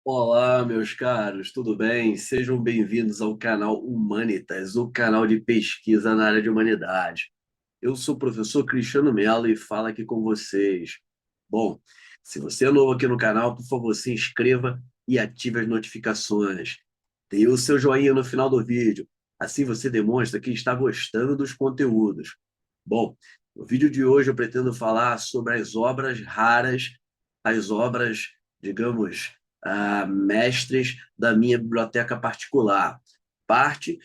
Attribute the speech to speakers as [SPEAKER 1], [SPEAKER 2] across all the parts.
[SPEAKER 1] Olá, meus caros, tudo bem? Sejam bem-vindos ao canal Humanitas, o canal de pesquisa na área de humanidade. Eu sou o professor Cristiano Mello e falo aqui com vocês. Bom, se você é novo aqui no canal, por favor, se inscreva e ative as notificações. Dê o seu joinha no final do vídeo, assim você demonstra que está gostando dos conteúdos. Bom, no vídeo de hoje eu pretendo falar sobre as obras raras, as obras, digamos, mestres da minha biblioteca particular. Parte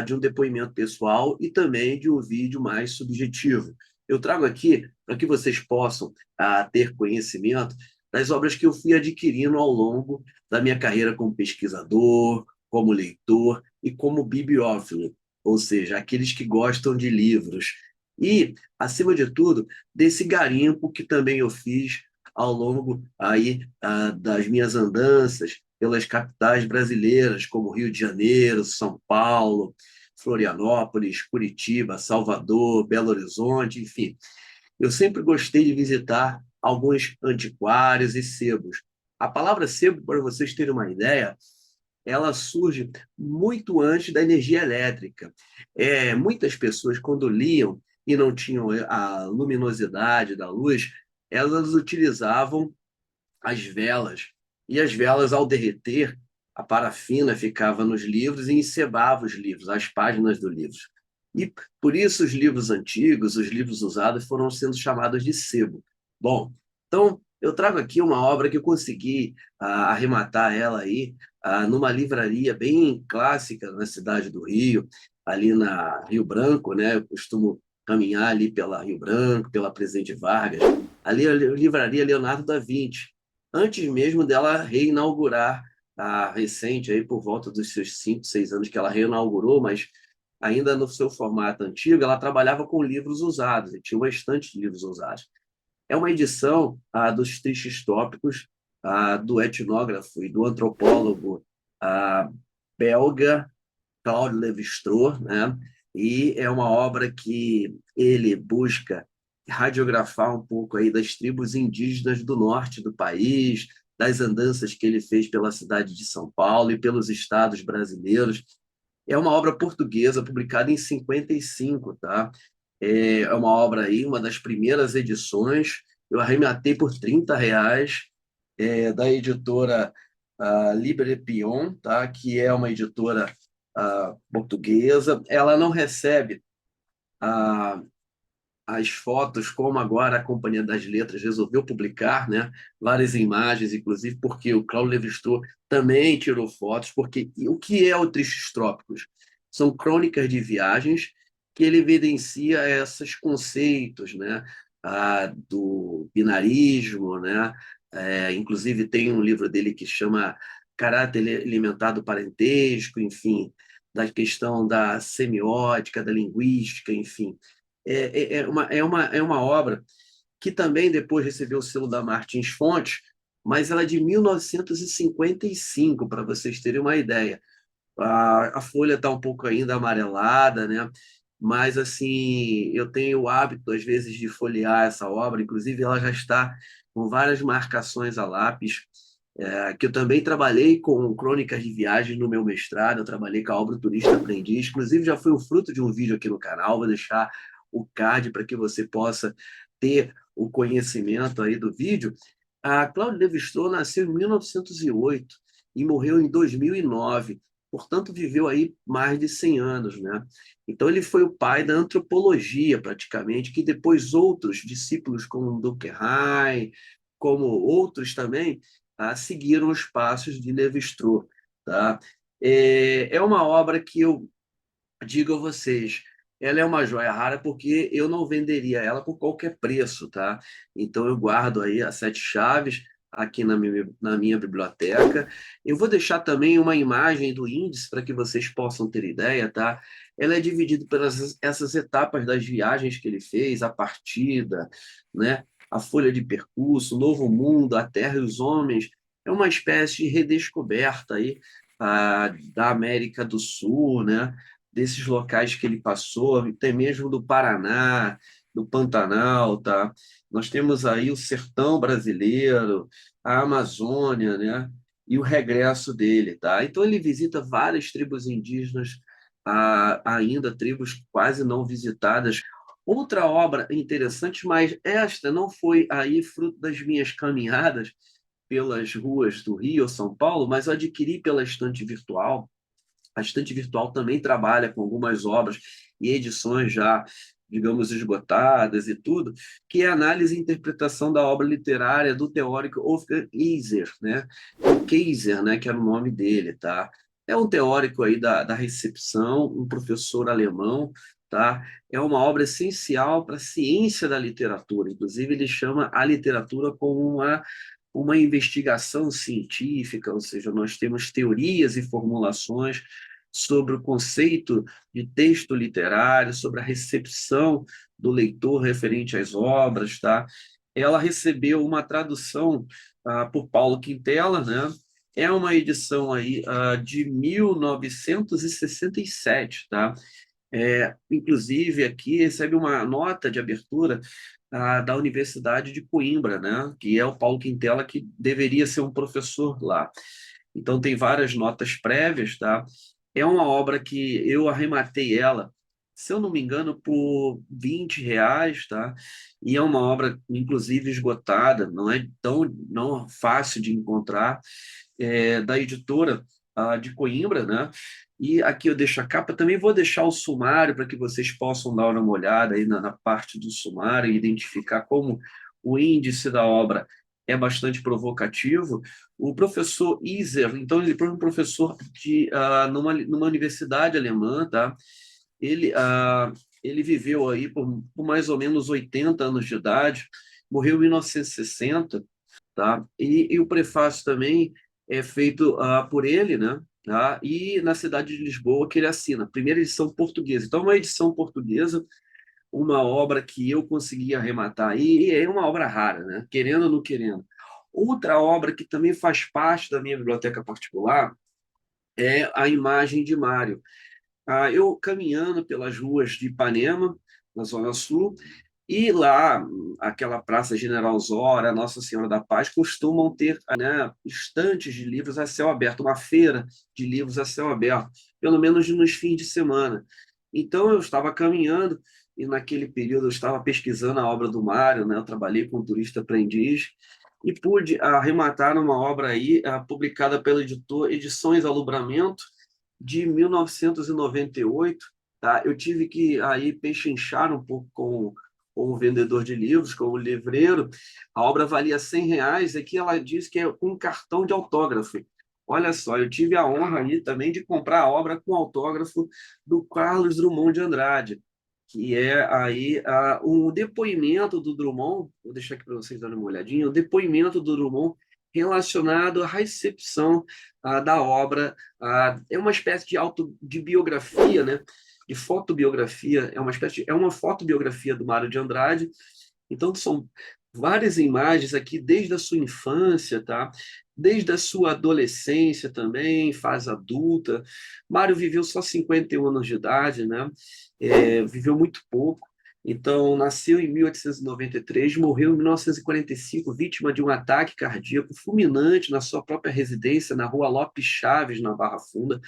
[SPEAKER 1] de um depoimento pessoal e também de um vídeo mais subjetivo. Eu trago aqui para que vocês possam ter conhecimento das obras que eu fui adquirindo ao longo da minha carreira como pesquisador, como leitor e como bibliófilo, ou seja, aqueles que gostam de livros. E, acima de tudo, desse garimpo que também eu fiz ao longo das minhas andanças pelas capitais brasileiras, como Rio de Janeiro, São Paulo, Florianópolis, Curitiba, Salvador, Belo Horizonte, enfim. Eu sempre gostei de visitar alguns antiquários e sebos. A palavra sebo, para vocês terem uma ideia, ela surge muito antes da energia elétrica. Muitas pessoas, quando liam e não tinham a luminosidade da luz, elas utilizavam as velas. E as velas, ao derreter, a parafina ficava nos livros e encebava os livros, as páginas do livro. E por isso os livros antigos, os livros usados, foram sendo chamados de sebo. Bom, então eu trago aqui uma obra que eu consegui arrematar ela aí numa livraria bem clássica na cidade do Rio, ali na Rio Branco, né? Eu costumo caminhar ali pela Rio Branco, pela Presidente Vargas, ali a livraria Leonardo da Vinci, antes mesmo dela reinaugurar, a recente, aí por volta dos seus 5, 6 anos que ela reinaugurou, mas ainda no seu formato antigo, ela trabalhava com livros usados, e tinha uma estante de livros usados. É uma edição dos tristes tópicos do etnógrafo e do antropólogo ah, belga Claude Lévi-Strauss, né? E é uma obra que ele busca radiografar um pouco aí das tribos indígenas do norte do país, das andanças que ele fez pela cidade de São Paulo e pelos estados brasileiros. É uma obra portuguesa publicada em 55, tá? É uma obra aí, uma das primeiras edições. Eu arrematei por R$ 30, da editora Libre Pion, tá? Que é uma editora portuguesa. Ela não recebe ah, as fotos, como agora a Companhia das Letras resolveu publicar, né? Várias imagens, inclusive, porque o Claudio Lévi-Strauss também tirou fotos, porque e o que é o Tristes Trópicos? São crônicas de viagens que ele evidencia esses conceitos, né? Do binarismo, né? Inclusive tem um livro dele que chama Caráter Alimentar do Parentesco, enfim, da questão da semiótica, da linguística, enfim. É uma obra que também depois recebeu o selo da Martins Fontes, mas ela é de 1955, para vocês terem uma ideia. A folha está um pouco ainda amarelada, né? Mas, assim, eu tenho o hábito, às vezes, de folhear essa obra, inclusive ela já está com várias marcações a lápis, que eu também trabalhei com crônicas de viagem no meu mestrado, eu trabalhei com a obra Turista Aprendiz, inclusive já foi o fruto de um vídeo aqui no canal, vou deixar o card para que você possa ter o conhecimento aí do vídeo. A Claude Lévi-Strauss nasceu em 1908 e morreu em 2009, portanto viveu aí mais de 100 anos, né? Então ele foi o pai da antropologia, praticamente, que depois outros discípulos como Durkheim, como outros também, seguiram os passos de Lévi-Strauss, tá? É uma obra que eu digo a vocês, ela é uma joia rara porque eu não venderia ela por qualquer preço, tá? Então eu guardo aí as sete chaves aqui na minha biblioteca. Eu vou deixar também uma imagem do índice para que vocês possam ter ideia, tá? Ela é dividida pelas essas etapas das viagens que ele fez, a partida, né? A folha de percurso, o Novo Mundo, a Terra e os Homens. É uma espécie de redescoberta aí da América do Sul, né? Desses locais que ele passou, até mesmo do Paraná, do Pantanal, tá? Nós temos aí o sertão brasileiro, a Amazônia, né? e o regresso dele, tá? Então ele visita várias tribos indígenas, ainda tribos quase não visitadas. Outra obra interessante, mas esta não foi aí fruto das minhas caminhadas pelas ruas do Rio ou São Paulo, mas eu adquiri pela estante virtual. A estante virtual também trabalha com algumas obras e edições já, digamos, esgotadas e tudo, que é a análise e interpretação da obra literária do teórico Wolfgang Iser, né? O Kaiser, né, que era o nome dele, tá? É um teórico aí da recepção, um professor alemão, tá? É uma obra essencial para a ciência da literatura. Inclusive, ele chama a literatura como uma investigação científica, ou seja, nós temos teorias e formulações sobre o conceito de texto literário, sobre a recepção do leitor referente às obras, tá? Ela recebeu uma tradução por Paulo Quintela, né? É uma edição aí de 1967, tá? Inclusive, aqui recebe uma nota de abertura da Universidade de Coimbra, né? Que é o Paulo Quintela, que deveria ser um professor lá. Então, tem várias notas prévias, tá? É uma obra que eu arrematei ela, se eu não me engano, por R$ 20, tá? E é uma obra, inclusive, esgotada, não é tão não fácil de encontrar, da editora de Coimbra, né? E aqui eu deixo a capa, também vou deixar o sumário para que vocês possam dar uma olhada aí na parte do sumário e identificar como o índice da obra é bastante provocativo. O professor Iser, então, ele foi um professor numa universidade alemã, tá? Ele, ele viveu aí por mais ou menos 80 anos de idade, morreu em 1960, tá? E o prefácio também é feito por ele, né? Tá? E na cidade de Lisboa que ele assina, primeira edição portuguesa. Então, uma edição portuguesa, uma obra que eu consegui arrematar, e é uma obra rara, né? Querendo ou não querendo. Outra obra que também faz parte da minha biblioteca particular é a Imagem de Mário. Eu caminhando pelas ruas de Ipanema, na Zona Sul, e lá, aquela Praça General Osório, a Nossa Senhora da Paz, costumam ter, né, estantes de livros a céu aberto, uma feira de livros a céu aberto, pelo menos nos fins de semana. Então, eu estava caminhando, e naquele período eu estava pesquisando a obra do Mário, né, eu trabalhei com turista aprendiz, e pude arrematar uma obra aí, publicada pelo editor Edições Alubramento, de 1998, tá? Eu tive que aí pechinchar um pouco com o vendedor de livros, com o livreiro. A obra valia R$ 100, e aqui ela diz que é com cartão de autógrafo. Olha só, eu tive a honra aí também de comprar a obra com autógrafo do Carlos Drummond de Andrade, que é aí um depoimento do Drummond, vou deixar aqui para vocês darem uma olhadinha, o depoimento do Drummond relacionado à recepção da obra. É uma espécie de biografia, né? De fotobiografia, é uma fotobiografia do Mário de Andrade. Então são várias imagens aqui desde a sua infância, tá? Desde a sua adolescência também, fase adulta. Mário viveu só 51 anos de idade, né? Viveu muito pouco. Então, nasceu em 1893, morreu em 1945, vítima de um ataque cardíaco fulminante na sua própria residência, na rua Lopes Chaves, na Barra Funda,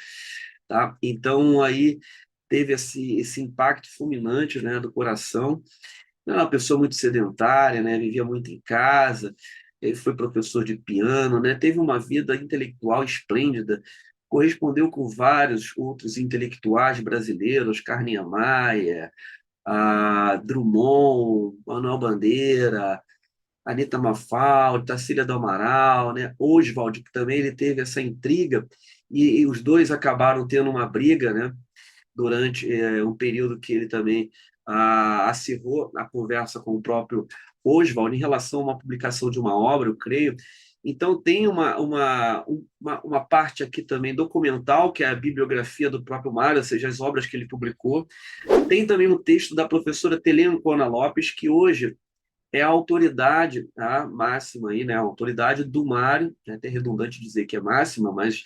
[SPEAKER 1] tá? Então, aí teve esse impacto fulminante, né, do coração. Era uma pessoa muito sedentária, né? Vivia muito em casa, ele foi professor de piano, né? Teve uma vida intelectual esplêndida, correspondeu com vários outros intelectuais brasileiros, Carlinhos Maia, Drummond, Manuel Bandeira, Anita Mafalda, Tarsila do Amaral, né? Oswald, que também ele teve essa intriga, e os dois acabaram tendo uma briga, né? Durante um período que ele também acirrou a conversa com o próprio Oswald em relação a uma publicação de uma obra, eu creio. Então, tem uma parte aqui também documental, que é a bibliografia do próprio Mário, ou seja, as obras que ele publicou. Tem também um texto da professora Telemcona Lopes, que hoje é a autoridade, tá, máxima aí, né, a autoridade do Mário, é até redundante dizer que é máxima, mas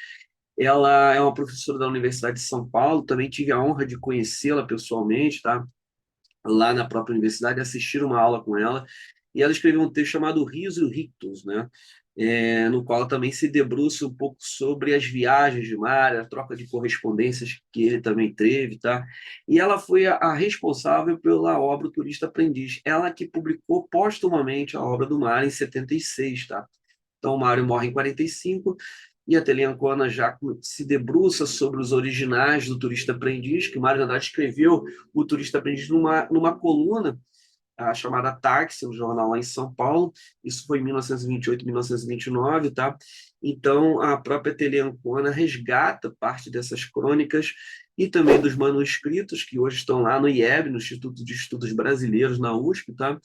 [SPEAKER 1] ela é uma professora da Universidade de São Paulo, também tive a honra de conhecê-la pessoalmente, tá? Lá na própria universidade, assistir uma aula com ela, e ela escreveu um texto chamado Rios e Rictus, né? no qual também se debruça um pouco sobre as viagens de Mário, a troca de correspondências que ele também teve, tá? E ela foi a responsável pela obra O Turista Aprendiz, ela que publicou póstumamente a obra do Mário em 76, tá? Então, o Mário morre em 45 e a Tele Ancona já se debruça sobre os originais do Turista Aprendiz, que o Mário de Andrade escreveu o Turista Aprendiz numa coluna a chamada Táxi, um jornal lá em São Paulo. Isso foi em 1928, 1929, tá? Então, a própria Tele Ancona resgata parte dessas crônicas e também dos manuscritos que hoje estão lá no IEB, no Instituto de Estudos Brasileiros, na USP, tá?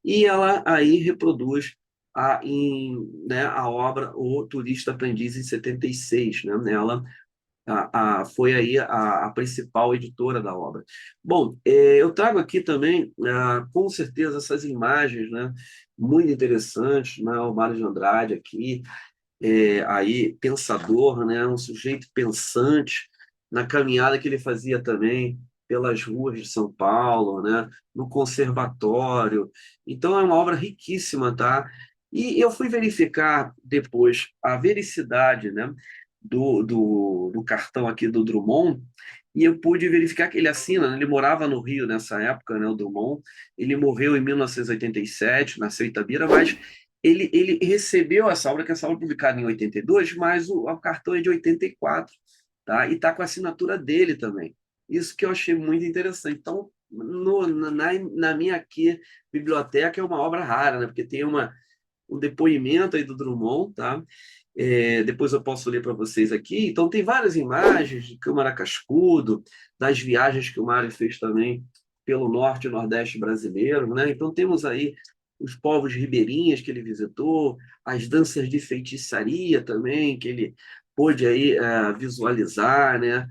[SPEAKER 1] E ela aí reproduz a obra O Turista Aprendiz em 76, né? Ela foi aí a principal editora da obra. Bom, eu trago aqui também, com certeza, essas imagens, né, muito interessantes, né, o Mário de Andrade aqui, aí pensador, né, um sujeito pensante na caminhada que ele fazia também pelas ruas de São Paulo, né, no conservatório. Então é uma obra riquíssima, tá? E eu fui verificar depois a vericidade, né, do cartão aqui do Drummond, e eu pude verificar que ele assina, né? Ele morava no Rio nessa época, né, o Drummond. Ele morreu em 1987, nasceu em Itabira, mas ele recebeu essa obra, que essa obra é publicada em 82, mas o cartão é de 84, tá? E está com a assinatura dele também. Isso que eu achei muito interessante. Então, na minha aqui biblioteca é uma obra rara, né? Porque tem um depoimento aí do Drummond, tá? Depois eu posso ler para vocês aqui. Então, tem várias imagens de Câmara Cascudo, das viagens que o Mário fez também pelo norte e nordeste brasileiro, né? Então, temos aí os povos ribeirinhos que ele visitou, as danças de feitiçaria também, que ele pôde aí visualizar, né?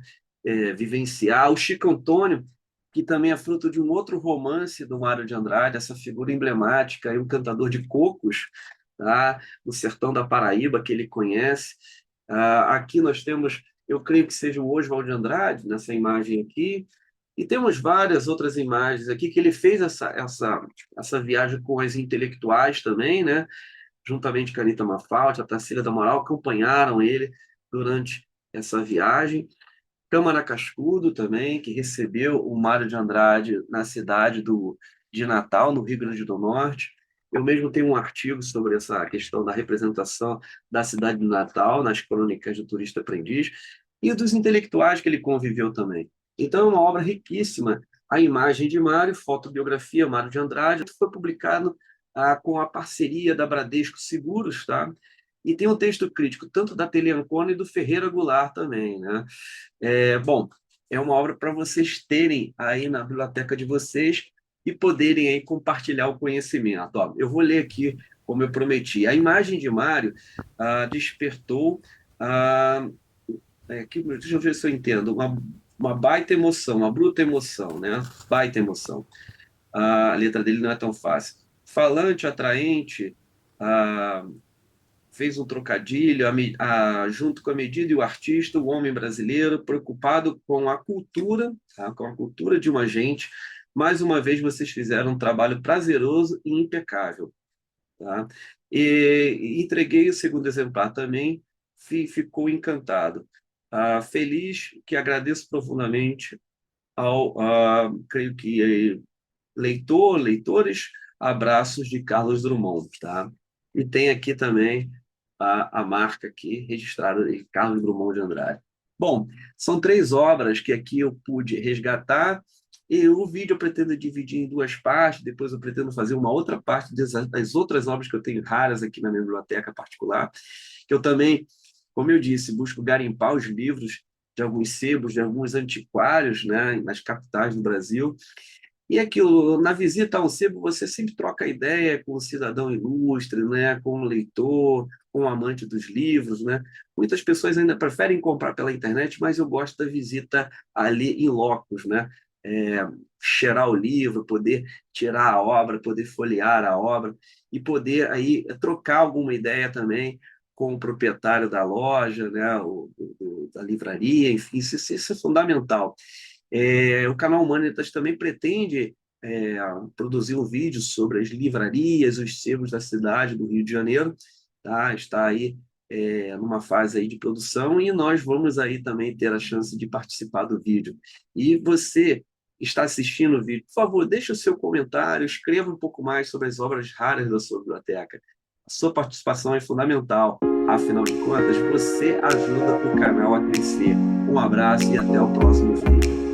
[SPEAKER 1] Vivenciar. O Chico Antônio, que também é fruto de um outro romance do Mário de Andrade, essa figura emblemática, aí, um cantador de cocos, tá? No sertão da Paraíba, que ele conhece. Aqui nós temos, eu creio que seja o Oswald de Andrade, nessa imagem aqui, e temos várias outras imagens aqui que ele fez essa viagem com as intelectuais também, né? Juntamente com a Anitta Malfatti, a Tarsila da Moral, acompanharam ele durante essa viagem. Câmara Cascudo também, que recebeu o Mário de Andrade na cidade de Natal, no Rio Grande do Norte. Eu mesmo tenho um artigo sobre essa questão da representação da cidade de Natal nas crônicas do Turista Aprendiz e dos intelectuais que ele conviveu também. Então, é uma obra riquíssima. A imagem de Mário, fotobiografia Mário de Andrade, foi publicado com a parceria da Bradesco Seguros, tá? E tem um texto crítico tanto da Tele Ancona e do Ferreira Goulart também, né? Bom, é uma obra para vocês terem aí na biblioteca de vocês e poderem aí compartilhar o conhecimento. Ó, eu vou ler aqui, como eu prometi. A imagem de Mário despertou, ah, deixa eu ver se eu entendo, uma baita emoção, uma bruta emoção, né? Baita emoção. A letra dele não é tão fácil. Falante, atraente, ah, fez um trocadilho, junto com a medida e o artista, o homem brasileiro, preocupado com a cultura, tá? Com a cultura de uma gente. Mais uma vez, vocês fizeram um trabalho prazeroso e impecável. Tá? E entreguei o segundo exemplar também, ficou encantado. Feliz, que agradeço profundamente creio que leitores, abraços de Carlos Drummond, tá? E tem aqui também a marca aqui registrada de Carlos Drummond de Andrade. Bom, são três obras que aqui eu pude resgatar e o vídeo eu pretendo dividir em duas partes, depois eu pretendo fazer uma outra parte das outras obras que eu tenho raras aqui na minha biblioteca particular, que eu também, como eu disse, busco garimpar os livros de alguns sebos, de alguns antiquários, né, nas capitais do Brasil, e aquilo, na visita ao sebo, você sempre troca ideia com o cidadão ilustre, né? Com o leitor, com o amante dos livros, né? Muitas pessoas ainda preferem comprar pela internet, mas eu gosto da visita ali em locos, né? É, cheirar o livro, poder tirar a obra, poder folhear a obra e poder aí trocar alguma ideia também com o proprietário da loja, né? Da livraria, enfim, isso é fundamental. O canal Humanitas também pretende produzir um vídeo sobre as livrarias, os sebos da cidade do Rio de Janeiro, tá? Está aí numa fase aí de produção e nós vamos aí também ter a chance de participar do vídeo. E você está assistindo o vídeo, por favor, deixe o seu comentário, escreva um pouco mais sobre as obras raras da sua biblioteca. A sua participação é fundamental. Afinal de contas, você ajuda o canal a crescer. Um abraço e até o próximo vídeo.